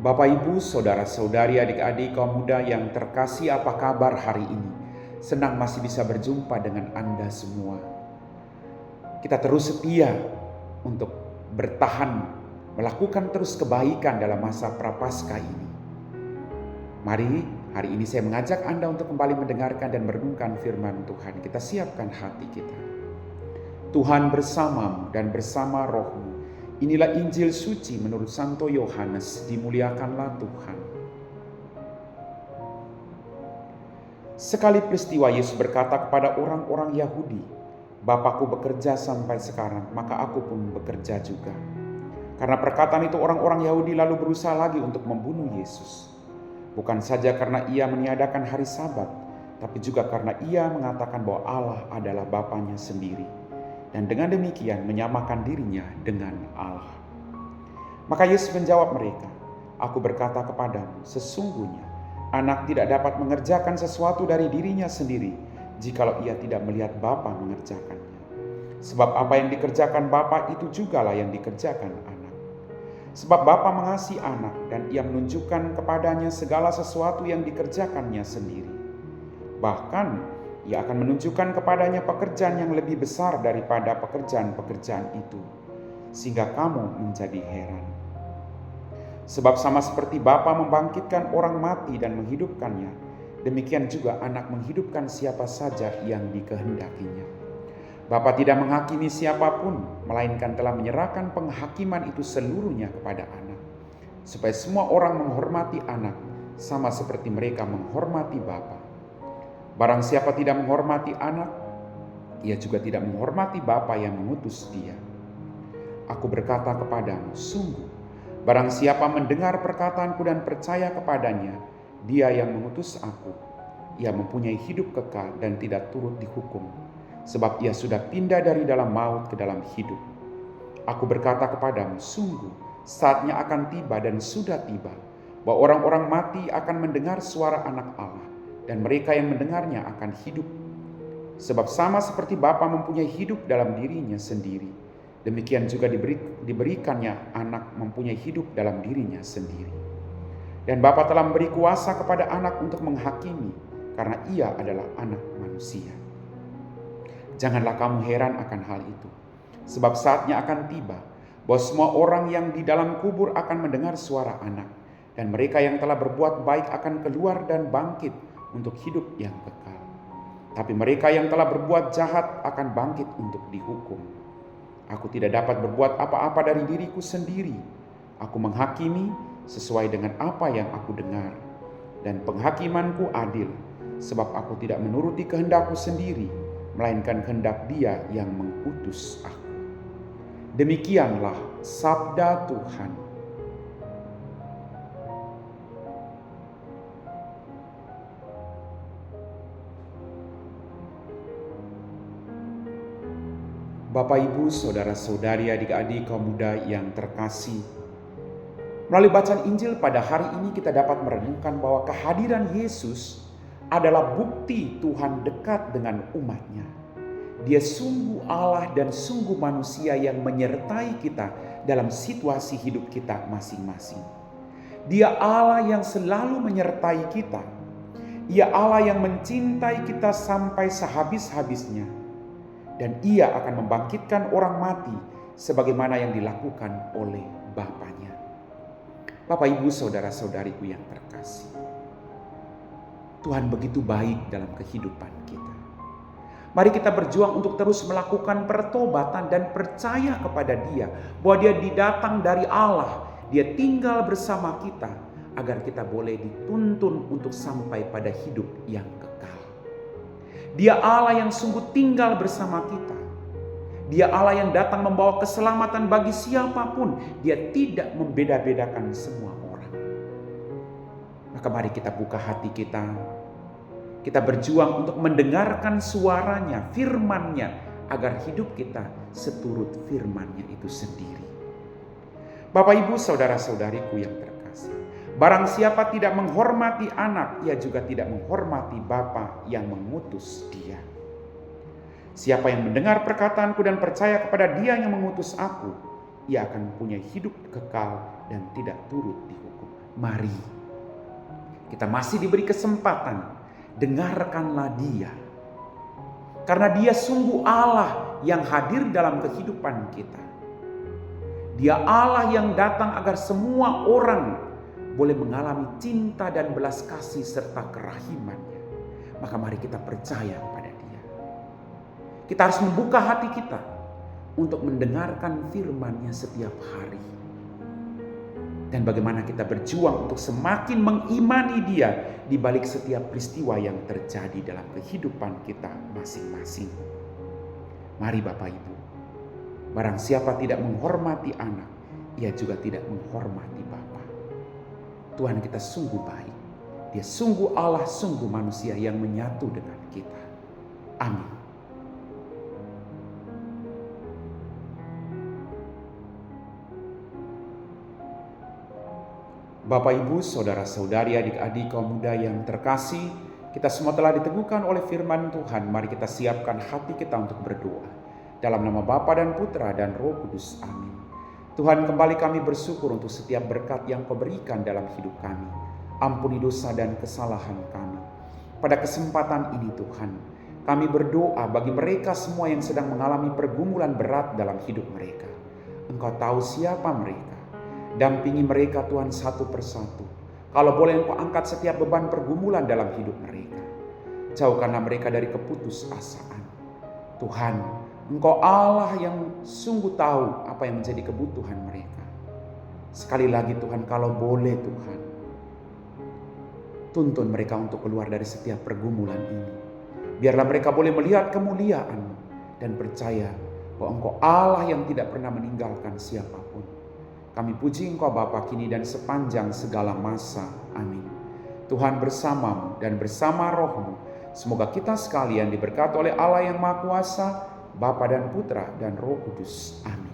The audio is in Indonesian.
Bapak, Ibu, saudara-saudari, adik-adik, kaum muda yang terkasih, apa kabar hari ini? Senang masih bisa berjumpa dengan Anda semua. Kita terus setia untuk bertahan, melakukan terus kebaikan dalam masa Prapaskah ini. Mari, hari ini saya mengajak Anda untuk kembali mendengarkan dan merenungkan firman Tuhan. Kita siapkan hati kita. Tuhan bersamamu dan bersama rohmu. Inilah Injil suci menurut Santo Yohanes, dimuliakanlah Tuhan. Sekali peristiwa Yesus berkata kepada orang-orang Yahudi, "Bapakku bekerja sampai sekarang, maka aku pun bekerja juga." Karena perkataan itu orang-orang Yahudi lalu berusaha lagi untuk membunuh Yesus. Bukan saja karena ia meniadakan hari Sabat, tapi juga karena ia mengatakan bahwa Allah adalah Bapanya sendiri. Dan dengan demikian menyamakan dirinya dengan Allah. Maka Yesus menjawab mereka, "Aku berkata kepadamu, sesungguhnya anak tidak dapat mengerjakan sesuatu dari dirinya sendiri, jikalau ia tidak melihat Bapa mengerjakannya. Sebab apa yang dikerjakan Bapa itu jugalah yang dikerjakan anak. Sebab Bapa mengasihi anak dan ia menunjukkan kepadanya segala sesuatu yang dikerjakannya sendiri. Bahkan ia akan menunjukkan kepadanya pekerjaan yang lebih besar daripada pekerjaan-pekerjaan itu, sehingga kamu menjadi heran. Sebab sama seperti Bapa membangkitkan orang mati dan menghidupkannya, demikian juga anak menghidupkan siapa saja yang dikehendakinya. Bapa tidak menghakimi siapapun, melainkan telah menyerahkan penghakiman itu seluruhnya kepada anak, supaya semua orang menghormati anak, sama seperti mereka menghormati Bapa. Barang siapa tidak menghormati anak, ia juga tidak menghormati Bapa yang mengutus dia. Aku berkata kepadamu, sungguh, barang siapa mendengar perkataanku dan percaya kepadanya, dia yang mengutus aku, ia mempunyai hidup kekal dan tidak turut dihukum, sebab ia sudah pindah dari dalam maut ke dalam hidup. Aku berkata kepadamu, sungguh, saatnya akan tiba dan sudah tiba, bahwa orang-orang mati akan mendengar suara Anak Allah, dan mereka yang mendengarnya akan hidup. Sebab sama seperti Bapa mempunyai hidup dalam dirinya sendiri, demikian juga diberikannya anak mempunyai hidup dalam dirinya sendiri. Dan Bapa telah memberi kuasa kepada anak untuk menghakimi, karena ia adalah anak manusia. Janganlah kamu heran akan hal itu, sebab saatnya akan tiba, bahwa semua orang yang di dalam kubur akan mendengar suara anak, dan mereka yang telah berbuat baik akan keluar dan bangkit untuk hidup yang kekal. Tapi mereka yang telah berbuat jahat akan bangkit untuk dihukum. Aku tidak dapat berbuat apa-apa dari diriku sendiri. Aku menghakimi sesuai dengan apa yang aku dengar. Dan penghakimanku adil, sebab aku tidak menuruti kehendakku sendiri, melainkan kehendak Dia yang mengutus aku." Demikianlah sabda Tuhan. Bapak, Ibu, saudara-saudari, adik-adik, kaum muda yang terkasih, melalui bacaan Injil pada hari ini kita dapat merenungkan bahwa kehadiran Yesus adalah bukti Tuhan dekat dengan umatnya. Dia sungguh Allah dan sungguh manusia yang menyertai kita dalam situasi hidup kita masing-masing. Dia Allah yang selalu menyertai kita. Ia Allah yang mencintai kita sampai sehabis-habisnya. Dan ia akan membangkitkan orang mati sebagaimana yang dilakukan oleh Bapanya. Bapak, Ibu, saudara-saudariku yang terkasih, Tuhan begitu baik dalam kehidupan kita. Mari kita berjuang untuk terus melakukan pertobatan dan percaya kepada Dia, bahwa Dia didatang dari Allah, Dia tinggal bersama kita, agar kita boleh dituntun untuk sampai pada hidup yang kekal. Dia Allah yang sungguh tinggal bersama kita. Dia Allah yang datang membawa keselamatan bagi siapapun. Dia tidak membeda-bedakan semua orang. Maka mari kita buka hati kita. Kita berjuang untuk mendengarkan suaranya, firman-Nya, agar hidup kita seturut firman-Nya itu sendiri. Bapak, Ibu, saudara-saudariku yang terkasih, barang siapa tidak menghormati anak, ia juga tidak menghormati Bapa yang mengutus dia. Siapa yang mendengar perkataanku dan percaya kepada Dia yang mengutus aku, ia akan mempunyai hidup kekal dan tidak turut dihukum. Mari, kita masih diberi kesempatan, dengarkanlah Dia. Karena Dia sungguh Allah yang hadir dalam kehidupan kita. Dia Allah yang datang agar semua orang boleh mengalami cinta dan belas kasih serta kerahimannya. Maka mari kita percaya kepada Dia. Kita harus membuka hati kita untuk mendengarkan firman-Nya setiap hari. Dan bagaimana kita berjuang untuk semakin mengimani Dia di balik setiap peristiwa yang terjadi dalam kehidupan kita masing-masing. Mari Bapak Ibu, barang siapa tidak menghormati anak, ia juga tidak menghormati Bapa. Tuhan kita sungguh baik. Dia sungguh Allah, sungguh manusia yang menyatu dengan kita. Amin. Bapak, Ibu, saudara-saudari, adik-adik, kaum muda yang terkasih, kita semua telah diteguhkan oleh firman Tuhan. Mari kita siapkan hati kita untuk berdoa. Dalam nama Bapa dan Putra dan Roh Kudus. Amin. Tuhan, kembali kami bersyukur untuk setiap berkat yang Kau berikan dalam hidup kami. Ampuni dosa dan kesalahan kami. Pada kesempatan ini Tuhan, kami berdoa bagi mereka semua yang sedang mengalami pergumulan berat dalam hidup mereka. Engkau tahu siapa mereka. Dampingi mereka Tuhan satu persatu. Kalau boleh Engkau angkat setiap beban pergumulan dalam hidup mereka. Jauhkanlah mereka dari keputusasaan. Tuhan, Engkau Allah yang sungguh tahu apa yang menjadi kebutuhan mereka. Sekali lagi Tuhan, kalau boleh Tuhan, tuntun mereka untuk keluar dari setiap pergumulan ini. Biarlah mereka boleh melihat kemuliaan-Mu dan percaya bahwa Engkau Allah yang tidak pernah meninggalkan siapapun. Kami puji Engkau Bapa kini dan sepanjang segala masa. Amin. Tuhan bersama-Mu dan bersama Roh-Mu. Semoga kita sekalian diberkati oleh Allah yang Maha Kuasa, Bapa dan Putra dan Roh Kudus. Amin.